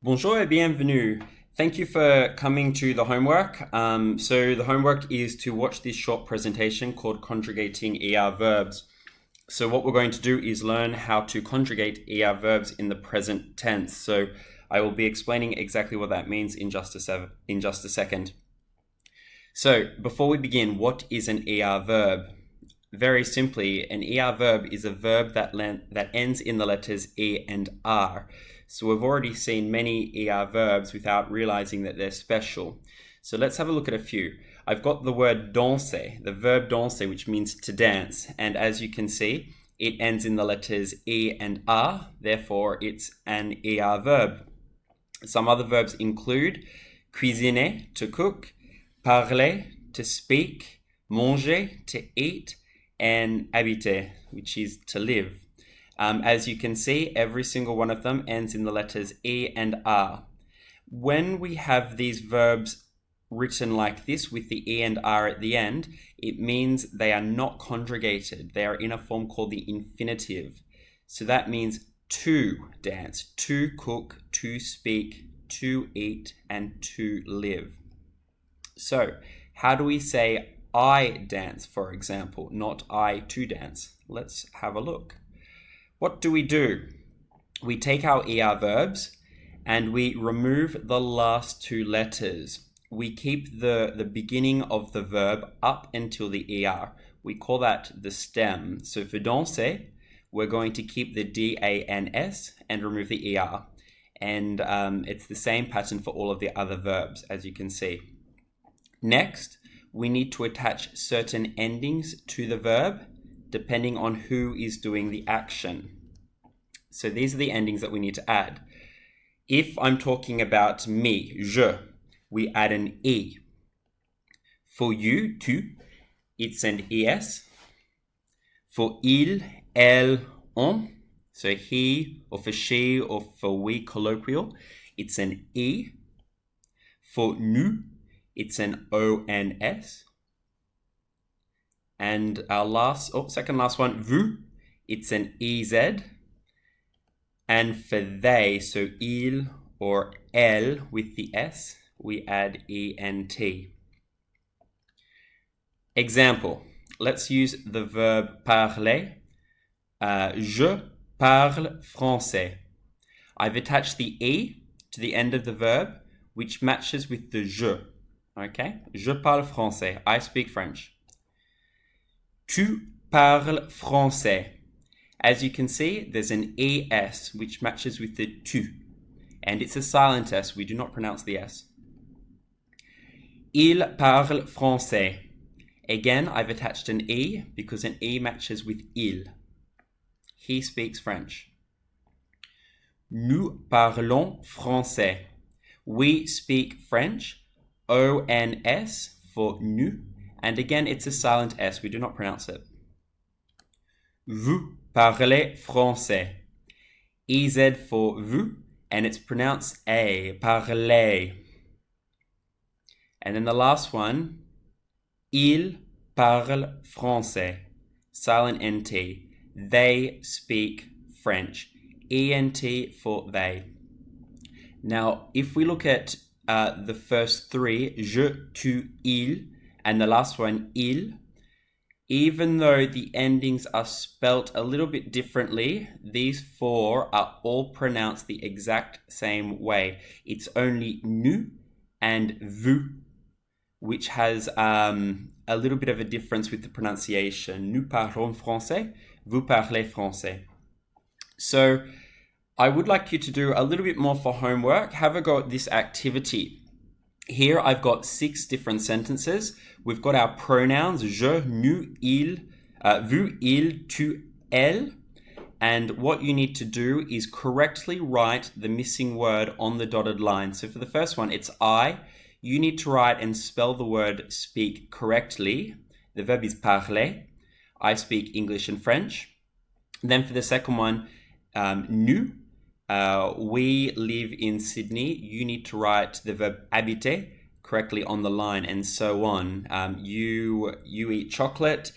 Bonjour et bienvenue. Thank you for coming to the homework. So the homework is to watch this short presentation called Conjugating ER Verbs. So what we're going to do is learn how to conjugate ER verbs in the present tense. So I will be explaining exactly what that means in just a second. So before we begin, what is an ER verb? Very simply, an ER verb is a verb that ends in the letters E and R. So we've already seen many ER verbs without realizing that they're special. So let's have a look at a few. I've got the word danser, the verb danser, which means to dance. And as you can see, it ends in the letters E and R. Therefore, it's an ER verb. Some other verbs include cuisiner, to cook, parler, to speak, manger, to eat, and habiter, which is to live. As you can see, every single one of them ends in the letters E and R. When we have these verbs written like this with the E and R at the end, it means they are not conjugated. They are in a form called the infinitive. So that means to dance, to cook, to speak, to eat, and to live. So how do we say I dance, for example, not I to dance? Let's have a look. What do? We take our ER verbs and we remove the last two letters. We keep the beginning of the verb up until the ER. We call that the stem. So for danser, we're going to keep the DANS and remove the ER. And it's the same pattern for all of the other verbs, as you can see. Next, we need to attach certain endings to the verb depending on who is doing the action. So these are the endings that we need to add. If I'm talking about me, je, we add an E. For you, tu, it's an ES. For il, elle, on, so he, or for she, or for we, colloquial, it's an E. For nous, it's an ONS. And our second last one, vous, it's an EZ. And for they, so il or elle with the S, we add ENT. Example, let's use the verb parler. Je parle français. I've attached the E to the end of the verb, which matches with the je. Okay? Je parle français. I speak French. Tu parles français. As you can see, there's an ES, which matches with the tu. And it's a silent S. We do not pronounce the S. Il parle français. Again, I've attached an E because an E matches with il. He speaks French. Nous parlons français. We speak French. ONS for nous. And again, it's a silent S. We do not pronounce it. Vous parlez français. EZ for vous, and it's pronounced A, parler. And then the last one, ils parlent français. Silent NT. They speak French. ENT for they. Now, if we look at the first three, je, tu, il, and the last one, il, even though the endings are spelt a little bit differently, these four are all pronounced the exact same way. It's only nous and vous, which has a little bit of a difference with the pronunciation. Nous parlons français, vous parlez français. So I would like you to do a little bit more for homework. Have a go at this activity. Here I've got 6 different sentences. We've got our pronouns, je, nous, il, vous, il, tu, elle. And what you need to do is correctly write the missing word on the dotted line. So for the first one, it's I. You need to write and spell the word speak correctly. The verb is parler. I speak English and French. Then for the second one, nous. We live in Sydney. You need to write the verb habiter correctly on the line, and so on. You eat chocolate.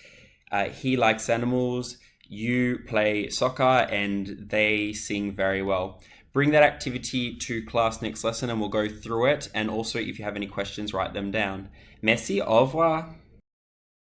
He likes animals. You play soccer, and they sing very well. Bring that activity to class next lesson and we'll go through it. And also, if you have any questions, write them down. Merci, au revoir.